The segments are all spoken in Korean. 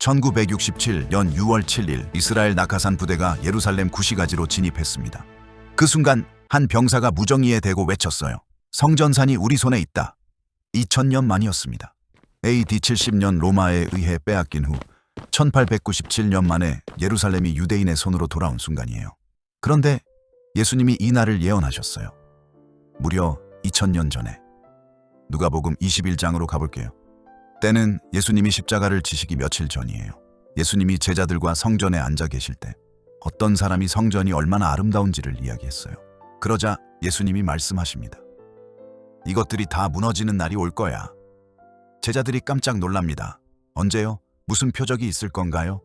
1967년 6월 7일 이스라엘 낙하산 부대가 예루살렘 구시가지로 진입했습니다. 그 순간 한 병사가 무정의에 대고 외쳤어요. 성전산이 우리 손에 있다. 2000년 만이었습니다. AD 70년 로마에 의해 빼앗긴 후 1897년 만에 예루살렘이 유대인의 손으로 돌아온 순간이에요. 그런데 예수님이 이 날을 예언하셨어요. 무려 2000년 전에. 누가복음 21장으로 가볼게요. 때는 예수님이 십자가를 지시기 며칠 전이에요. 예수님이 제자들과 성전에 앉아 계실 때 어떤 사람이 성전이 얼마나 아름다운지를 이야기했어요. 그러자 예수님이 말씀하십니다. 이것들이 다 무너지는 날이 올 거야. 제자들이 깜짝 놀랍니다. 언제요? 무슨 표적이 있을 건가요?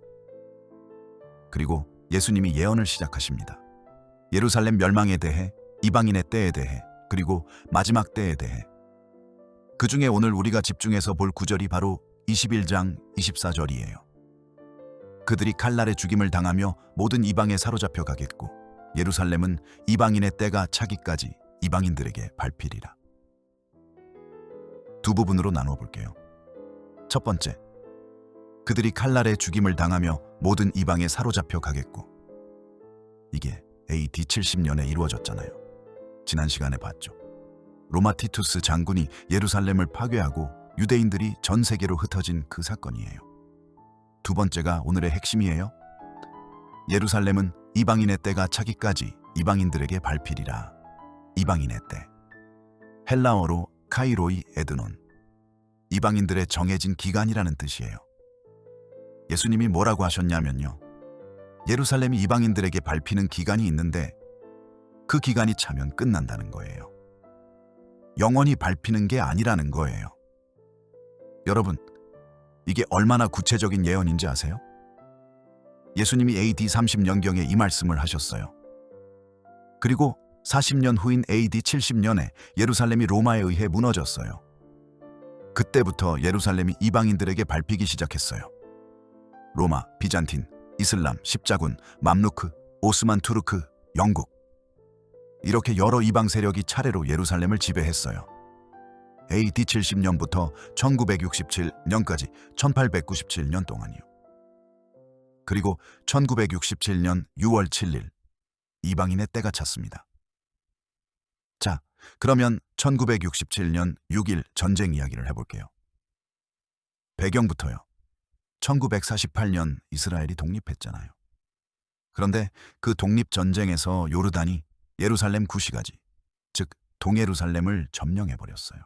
그리고 예수님이 예언을 시작하십니다. 예루살렘 멸망에 대해, 이방인의 때에 대해, 그리고 마지막 때에 대해. 그 중에 오늘 우리가 집중해서 볼 구절이 바로 21장 24절이에요. 그들이 칼날에 죽임을 당하며 모든 이방에 사로잡혀 가겠고 예루살렘은 이방인의 때가 차기까지 이방인들에게 밟히리라. 두 부분으로 나누어 볼게요. 첫 번째, 그들이 칼날에 죽임을 당하며 모든 이방에 사로잡혀 가겠고. 이게 AD 70년에 이루어졌잖아요. 지난 시간에 봤죠. 로마 티투스 장군이 예루살렘을 파괴하고 유대인들이 전 세계로 흩어진 그 사건이에요. 두 번째가 오늘의 핵심이에요. 예루살렘은 이방인의 때가 차기까지 이방인들에게 밟히리라. 이방인의 때. 헬라어로 카이로이 에드논. 이방인들의 정해진 기간이라는 뜻이에요. 예수님이 뭐라고 하셨냐면요. 예루살렘이 이방인들에게 밟히는 기간이 있는데 그 기간이 차면 끝난다는 거예요. 영원히 밟히는 게 아니라는 거예요. 여러분, 이게 얼마나 구체적인 예언인지 아세요? 예수님이 AD 30년경에 이 말씀을 하셨어요. 그리고 40년 후인 AD 70년에 예루살렘이 로마에 의해 무너졌어요. 그때부터 예루살렘이 이방인들에게 밟히기 시작했어요. 로마, 비잔틴, 이슬람, 십자군, 맘루크, 오스만 투르크, 영국. 이렇게 여러 이방 세력이 차례로 예루살렘을 지배했어요. AD 70년부터 1967년까지 1897년 동안이요. 그리고 1967년 6월 7일 이방인의 때가 찼습니다. 자, 그러면 1967년 6일 전쟁 이야기를 해볼게요. 배경부터요. 1948년 이스라엘이 독립했잖아요. 그런데 그 독립전쟁에서 요르단이 예루살렘 구시가지, 즉 동예루살렘을 점령해버렸어요.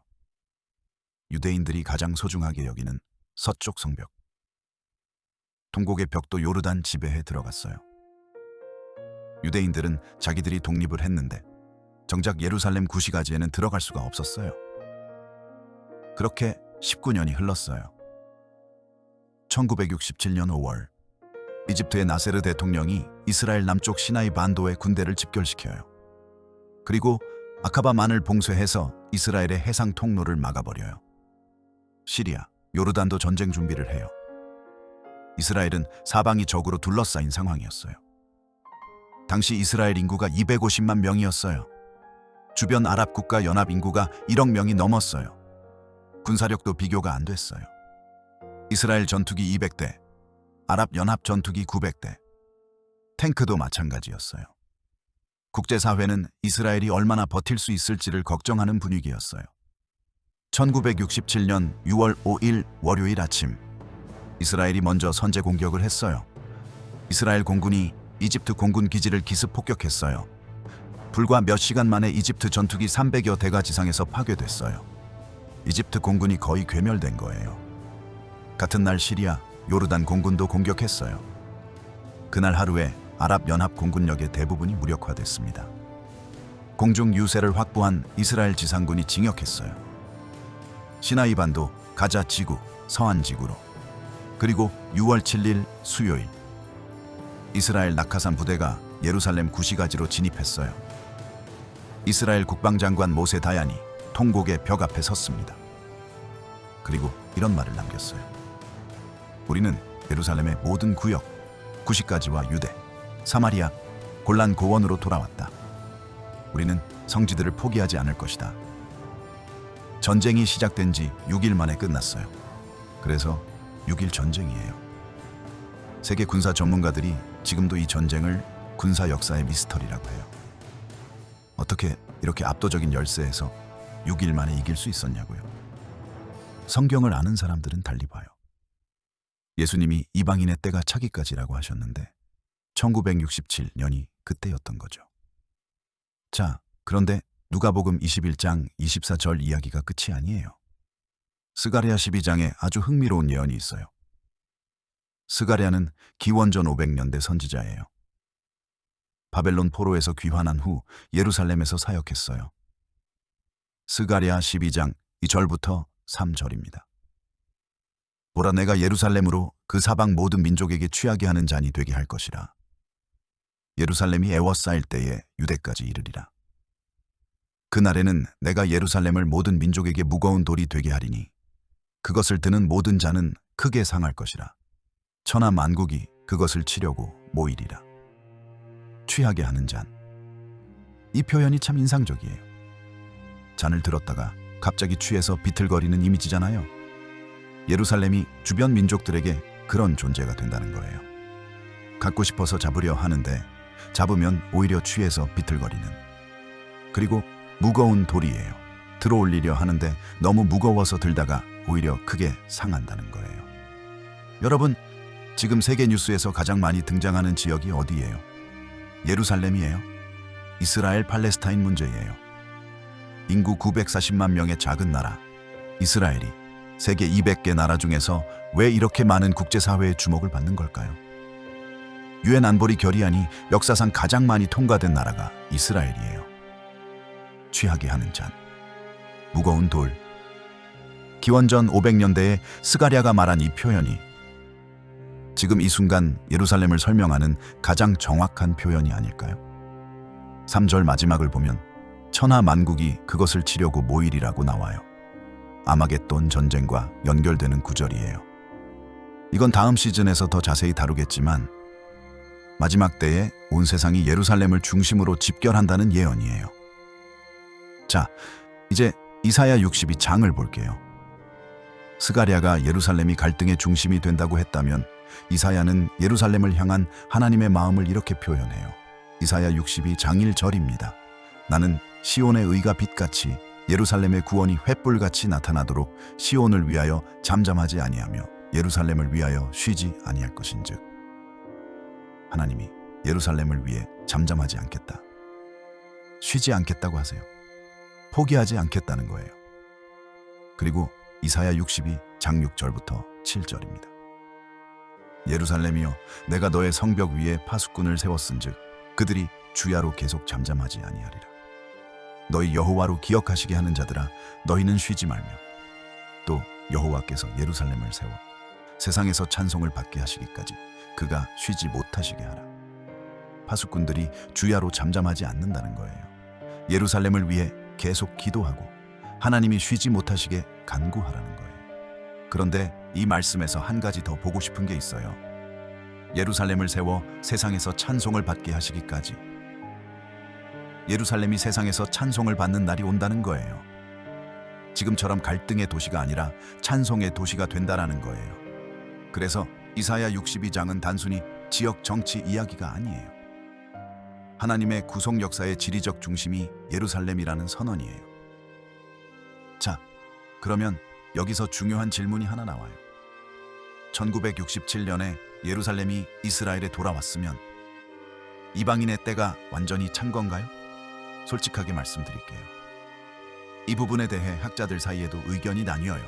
유대인들이 가장 소중하게 여기는 서쪽 성벽. 동곡의 벽도 요르단 지배에 들어갔어요. 유대인들은 자기들이 독립을 했는데 정작 예루살렘 구시가지에는 들어갈 수가 없었어요. 그렇게 19년이 흘렀어요. 1967년 5월 이집트의 나세르 대통령이 이스라엘 남쪽 시나이 반도에 군대를 집결시켜요. 그리고 아카바만을 봉쇄해서 이스라엘의 해상 통로를 막아버려요. 시리아, 요르단도 전쟁 준비를 해요. 이스라엘은 사방이 적으로 둘러싸인 상황이었어요. 당시 이스라엘 인구가 250만 명이었어요. 주변 아랍 국가 연합 인구가 1억 명이 넘었어요. 군사력도 비교가 안 됐어요. 이스라엘 전투기 200대, 아랍 연합 전투기 900대, 탱크도 마찬가지였어요. 국제사회는 이스라엘이 얼마나 버틸 수 있을지를 걱정하는 분위기였어요. 1967년 6월 5일 월요일 아침, 이스라엘이 먼저 선제 공격을 했어요. 이스라엘 공군이 이집트 공군 기지를 기습 폭격했어요. 불과 몇 시간 만에 이집트 전투기 300여 대가 지상에서 파괴됐어요. 이집트 공군이 거의 괴멸된 거예요. 같은 날 시리아, 요르단 공군도 공격했어요. 그날 하루에 아랍 연합 공군력의 대부분이 무력화됐습니다. 공중 유세를 확보한 이스라엘 지상군이 진격했어요. 시나이 반도, 가자 지구, 서안 지구로. 그리고 6월 7일 수요일 이스라엘 낙하산 부대가 예루살렘 구시가지로 진입했어요. 이스라엘 국방장관 모세 다얀이 통곡의 벽 앞에 섰습니다. 그리고 이런 말을 남겼어요. 우리는 예루살렘의 모든 구역, 구시가지와 유대, 사마리아, 골란 고원으로 돌아왔다. 우리는 성지들을 포기하지 않을 것이다. 전쟁이 시작된 지 6일 만에 끝났어요. 그래서 6일 전쟁이에요. 세계 군사 전문가들이 지금도 이 전쟁을 군사 역사의 미스터리라고 해요. 어떻게 이렇게 압도적인 열세에서 6일 만에 이길 수 있었냐고요. 성경을 아는 사람들은 달리 봐요. 예수님이 이방인의 때가 차기까지라고 하셨는데 1967년이 그때였던 거죠. 자, 그런데 누가복음 21장 24절 이야기가 끝이 아니에요. 스가랴 12장에 아주 흥미로운 예언이 있어요. 스가랴는 기원전 500년대 선지자예요. 바벨론 포로에서 귀환한 후 예루살렘에서 사역했어요. 스가랴 12장 2절부터 3절입니다. 보라, 내가 예루살렘으로 그 사방 모든 민족에게 취하게 하는 잔이 되게 할 것이라. 예루살렘이 애워싸일 때에 유대까지 이르리라. 그날에는 내가 예루살렘을 모든 민족에게 무거운 돌이 되게 하리니 그것을 드는 모든 자는 크게 상할 것이라. 천하 만국이 그것을 치려고 모이리라. 취하게 하는 잔. 이 표현이 참 인상적이에요. 잔을 들었다가 갑자기 취해서 비틀거리는 이미지잖아요. 예루살렘이 주변 민족들에게 그런 존재가 된다는 거예요. 갖고 싶어서 잡으려 하는데 잡으면 오히려 취해서 비틀거리는. 그리고 무거운 돌이에요. 들어올리려 하는데 너무 무거워서 들다가 오히려 크게 상한다는 거예요. 여러분, 지금 세계 뉴스에서 가장 많이 등장하는 지역이 어디예요? 예루살렘이에요. 이스라엘 팔레스타인 문제예요. 인구 940만 명의 작은 나라 이스라엘이 세계 200개 나라 중에서 왜 이렇게 많은 국제사회의 주목을 받는 걸까요? 유엔 안보리 결의안이 역사상 가장 많이 통과된 나라가 이스라엘이에요. 취하게 하는 잔, 무거운 돌. 기원전 500년대에 스가랴가 말한 이 표현이 지금 이 순간 예루살렘을 설명하는 가장 정확한 표현이 아닐까요? 3절 마지막을 보면 천하 만국이 그것을 치려고 모이리라고 나와요. 아마겟돈 전쟁과 연결되는 구절이에요. 이건 다음 시즌에서 더 자세히 다루겠지만 마지막 때에 온 세상이 예루살렘을 중심으로 집결한다는 예언이에요. 자, 이제 이사야 62장을 볼게요. 스가랴가 예루살렘이 갈등의 중심이 된다고 했다면 이사야는 예루살렘을 향한 하나님의 마음을 이렇게 표현해요. 이사야 62장 1절입니다. 나는 시온의 의가 빛같이 예루살렘의 구원이 횃불같이 나타나도록 시온을 위하여 잠잠하지 아니하며 예루살렘을 위하여 쉬지 아니할 것인즉. 하나님이 예루살렘을 위해 잠잠하지 않겠다. 쉬지 않겠다고 하세요. 포기하지 않겠다는 거예요. 그리고 이사야 62장 6절부터 7절입니다. 예루살렘이여, 내가 너의 성벽 위에 파수꾼을 세웠은즉 그들이 주야로 계속 잠잠하지 아니하리라. 너희 여호와로 기억하시게 하는 자들아, 너희는 쉬지 말며 또 여호와께서 예루살렘을 세워 세상에서 찬송을 받게 하시기까지 그가 쉬지 못하시게 하라. 파수꾼들이 주야로 잠잠하지 않는다는 거예요. 예루살렘을 위해 계속 기도하고 하나님이 쉬지 못하시게 간구하라는 거예요. 그런데 이 말씀에서 한 가지 더 보고 싶은 게 있어요. 예루살렘을 세워 세상에서 찬송을 받게 하시기까지. 예루살렘이 세상에서 찬송을 받는 날이 온다는 거예요. 지금처럼 갈등의 도시가 아니라 찬송의 도시가 된다라는 거예요. 그래서 이사야 62장은 단순히 지역 정치 이야기가 아니에요. 하나님의 구속 역사의 지리적 중심이 예루살렘이라는 선언이에요. 자, 그러면 여기서 중요한 질문이 하나 나와요. 1967년에 예루살렘이 이스라엘에 돌아왔으면 이방인의 때가 완전히 찬 건가요? 솔직하게 말씀드릴게요. 이 부분에 대해 학자들 사이에도 의견이 나뉘어요.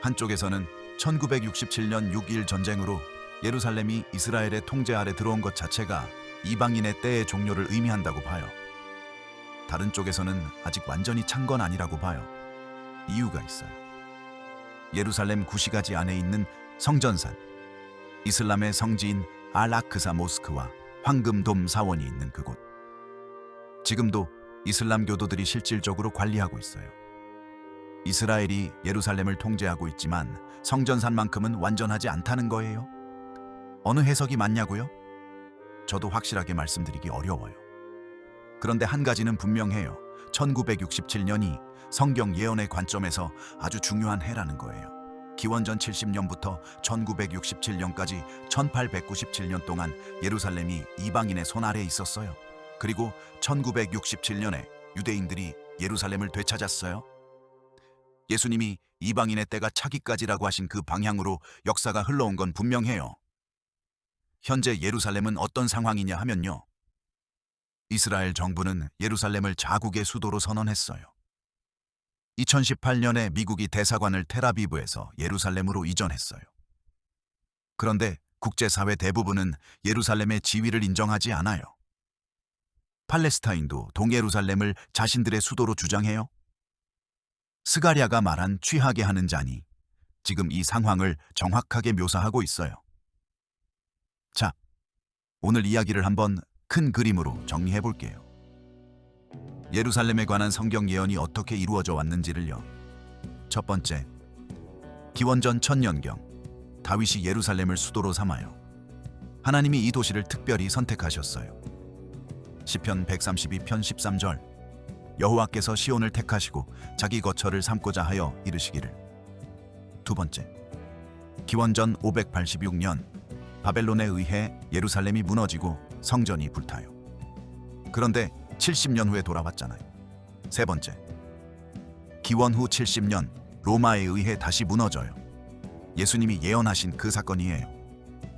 한쪽에서는 1967년 6.1 전쟁으로 예루살렘이 이스라엘의 통제 아래 들어온 것 자체가 이방인의 때의 종료를 의미한다고 봐요. 다른 쪽에서는 아직 완전히 찬 건 아니라고 봐요. 이유가 있어요. 예루살렘 구시가지 안에 있는 성전산, 이슬람의 성지인 알-아크사 모스크와 황금돔 사원이 있는 그곳. 지금도 이슬람 교도들이 실질적으로 관리하고 있어요. 이스라엘이 예루살렘을 통제하고 있지만 성전산만큼은 완전하지 않다는 거예요. 어느 해석이 맞냐고요? 저도 확실하게 말씀드리기 어려워요. 그런데 한 가지는 분명해요. 1967년이 성경 예언의 관점에서 아주 중요한 해라는 거예요. 기원전 70년부터 1967년까지 1897년 동안 예루살렘이 이방인의 손 아래에 있었어요. 그리고 1967년에 유대인들이 예루살렘을 되찾았어요. 예수님이 이방인의 때가 차기까지라고 하신 그 방향으로 역사가 흘러온 건 분명해요. 현재 예루살렘은 어떤 상황이냐 하면요. 이스라엘 정부는 예루살렘을 자국의 수도로 선언했어요. 2018년에 미국이 대사관을 텔아비브에서 예루살렘으로 이전했어요. 그런데 국제사회 대부분은 예루살렘의 지위를 인정하지 않아요. 팔레스타인도 동예루살렘을 자신들의 수도로 주장해요. 스가랴가 말한 취하게 하는 자니 지금 이 상황을 정확하게 묘사하고 있어요. 자, 오늘 이야기를 한번 큰 그림으로 정리해 볼게요. 예루살렘에 관한 성경 예언이 어떻게 이루어져 왔는지를요. 첫 번째, 기원전 1000년경 다윗이 예루살렘을 수도로 삼아요. 하나님이 이 도시를 특별히 선택하셨어요. 시편 132편 13절, 여호와께서 시온을 택하시고 자기 거처를 삼고자 하여 이르시기를. 두 번째, 기원전 586년 바벨론에 의해 예루살렘이 무너지고 성전이 불타요. 그런데 70년 후에 돌아왔잖아요. 세 번째, 기원 후 70년 로마에 의해 다시 무너져요. 예수님이 예언하신 그 사건이에요.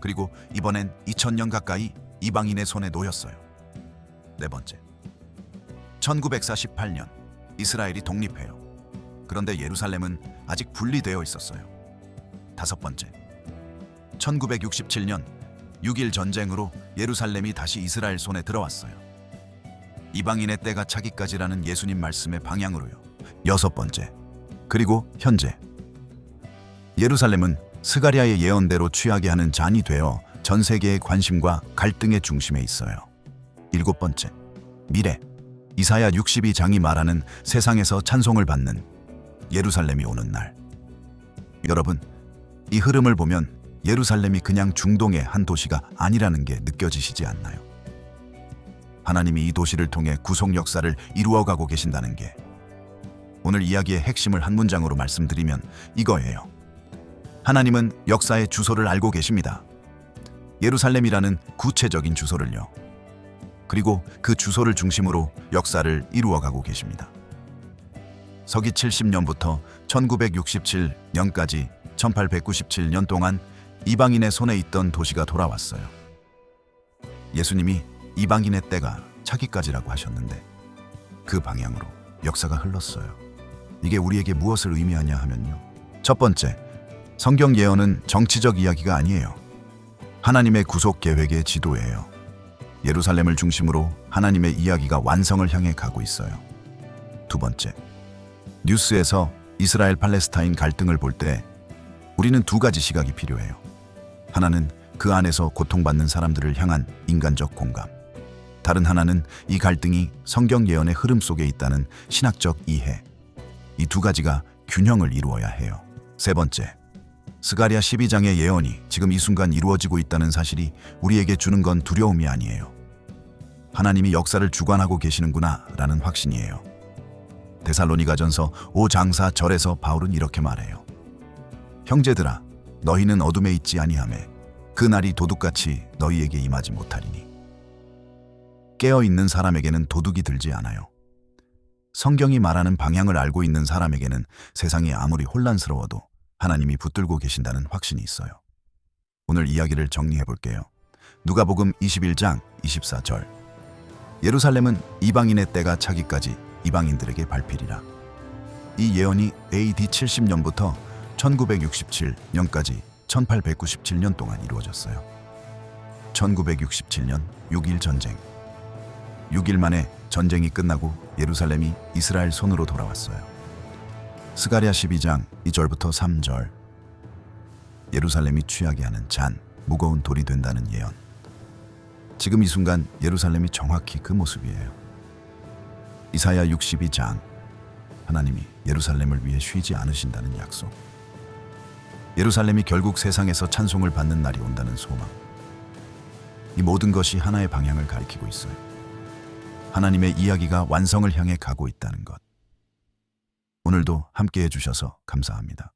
그리고 이번엔 2000년 가까이 이방인의 손에 놓였어요. 네 번째, 1948년 이스라엘이 독립해요. 그런데 예루살렘은 아직 분리되어 있었어요. 다섯 번째, 1967년 6.1 전쟁으로 예루살렘이 다시 이스라엘 손에 들어왔어요. 이방인의 때가 차기까지라는 예수님 말씀의 방향으로요. 여섯 번째, 그리고 현재 예루살렘은 스가랴의 예언대로 취하게 하는 잔이 되어 전 세계의 관심과 갈등의 중심에 있어요. 일곱 번째, 미래 이사야 62장이 말하는 세상에서 찬송을 받는 예루살렘이 오는 날. 여러분, 이 흐름을 보면 예루살렘이 그냥 중동의 한 도시가 아니라는 게 느껴지시지 않나요? 하나님이 이 도시를 통해 구속 역사를 이루어가고 계신다는 게, 오늘 이야기의 핵심을 한 문장으로 말씀드리면 이거예요. 하나님은 역사의 주소를 알고 계십니다. 예루살렘이라는 구체적인 주소를요. 그리고 그 주소를 중심으로 역사를 이루어가고 계십니다. 서기 70년부터 1967년까지 1897년 동안 이방인의 손에 있던 도시가 돌아왔어요. 예수님이 이방인의 때가 차기까지라고 하셨는데 그 방향으로 역사가 흘렀어요. 이게 우리에게 무엇을 의미하냐 하면요. 첫 번째, 성경 예언은 정치적 이야기가 아니에요. 하나님의 구속 계획의 지도예요. 예루살렘을 중심으로 하나님의 이야기가 완성을 향해 가고 있어요. 두 번째, 뉴스에서 이스라엘 팔레스타인 갈등을 볼 때 우리는 두 가지 시각이 필요해요. 하나는 그 안에서 고통받는 사람들을 향한 인간적 공감. 다른 하나는 이 갈등이 성경 예언의 흐름 속에 있다는 신학적 이해. 이 두 가지가 균형을 이루어야 해요. 세 번째, 스가랴 12장의 예언이 지금 이 순간 이루어지고 있다는 사실이 우리에게 주는 건 두려움이 아니에요. 하나님이 역사를 주관하고 계시는구나 라는 확신이에요. 데살로니가전서 5장 4절에서 바울은 이렇게 말해요. 형제들아, 너희는 어둠에 있지 아니하매 그 날이 도둑같이 너희에게 임하지 못하리니. 깨어있는 사람에게는 도둑이 들지 않아요. 성경이 말하는 방향을 알고 있는 사람에게는 세상이 아무리 혼란스러워도 하나님이 붙들고 계신다는 확신이 있어요. 오늘 이야기를 정리해 볼게요. 누가복음 21장 24절. 예루살렘은 이방인의 때가 차기까지 이방인들에게 밟히리라. 이 예언이 AD 70년부터 1967년까지 1897년 동안 이루어졌어요. 1967년 6.1 전쟁. 6일 만에 전쟁이 끝나고 예루살렘이 이스라엘 손으로 돌아왔어요. 스가랴 12장 2절부터 3절. 예루살렘이 취하게 하는 잔, 무거운 돌이 된다는 예언. 지금 이 순간 예루살렘이 정확히 그 모습이에요. 이사야 62장. 하나님이 예루살렘을 위해 쉬지 않으신다는 약속. 예루살렘이 결국 세상에서 찬송을 받는 날이 온다는 소망. 이 모든 것이 하나의 방향을 가리키고 있어요. 하나님의 이야기가 완성을 향해 가고 있다는 것. 오늘도 함께 해주셔서 감사합니다.